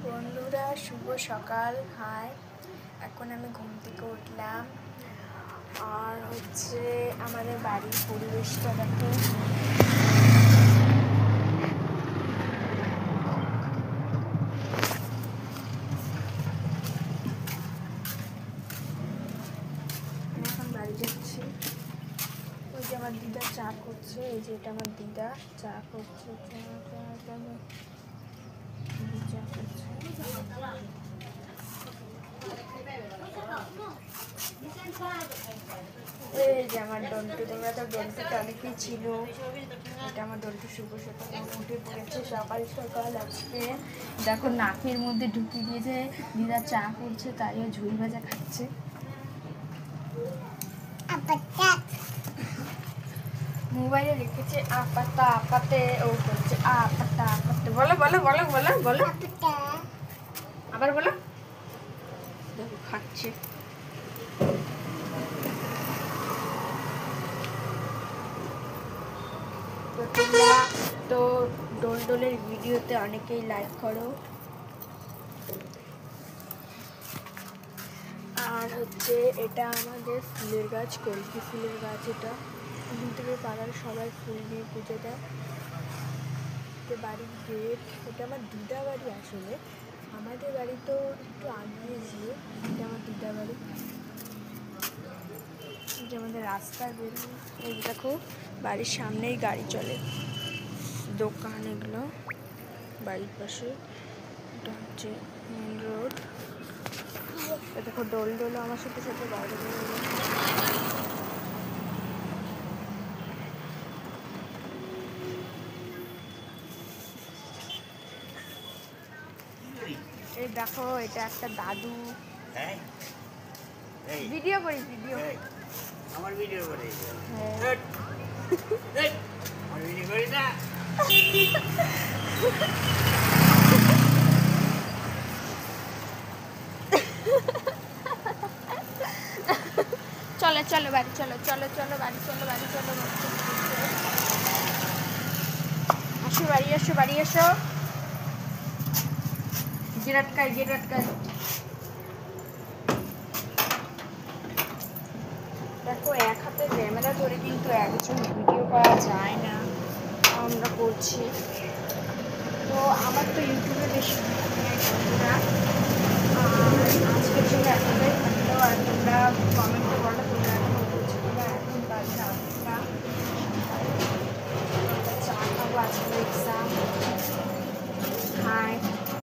বন্ধুরা শুভ সকাল। হাই, এখন আমি ঘুম থেকে উঠলাম। আর হচ্ছে আমাদের বাড়ির পরিবেশটা দেখো। এখন বাড়ি যাচ্ছি। ওই যে আমার দিদা চা করছে, এই যে এটা আমার দিদা চা করছে, চা করছে। এই যে আমার ডন্টু, তোমরা তো ডন্টুটা অনেকেই ছিল। এটা আমার ডন্টু শুভ সকাল উঠে পড়েছে সকাল সকাল। আজকে দেখো নাকের মধ্যে ঢুকিয়ে দিয়েছে, দিদা চা করছে, তাইও ঝুড়ি ভাজা খাচ্ছে। মোবাইলে লিখেছে আপাতা আপাতে, ও করছে আপাতা আপাতে। বলো বলো বলো বলো বলো, আবার বলো। দেখো খাচ্ছে। তো তোমরা তো ডোল ডোলের ভিডিওতে অনেকেই লাইক করো। আর হচ্ছে এটা আমাদের ফুলের গাছ, কলকি ফুলের গাছ। এটা ভিতরে পাড়ার সবাই ফুল দিয়ে পুজো দেয়। বাড়ির গেট, এটা আমার দিদা বাড়ি। আসলে আমাদের বাড়ি তো একটু আগিয়ে গিয়ে, এটা আমার দিদা বাড়ি। যে আমাদের রাস্তার বেরিয়ে, এই দেখো বাড়ির সামনেই গাড়ি চলে, দোকান এগুলো বাড়ির পাশে। এটা হচ্ছে মেন রোড। দেখো ডোল ডোলো আমার সাথে সাথে বাইরে বেরিয়ে। এই দেখো এটা একটা দাদু। ভিডিও করি, ভিডিও আমার ভিডিও করে। হ্যাঁ আমার ভিডিও করি না। চলো চলো বাড়ি চলো, চলো চলো বাড়ি চলো, বাড়ি চলো। আসো বাড়ি, আসো বাড়ি, আসো। গেরাটকায় গেরাটকায় দেখো, এক হাতে ক্যামেরা ধরে কিন্তু একজন ভিডিও করা যায় না, আমরা করছি। তো আমার তো ইউটিউবে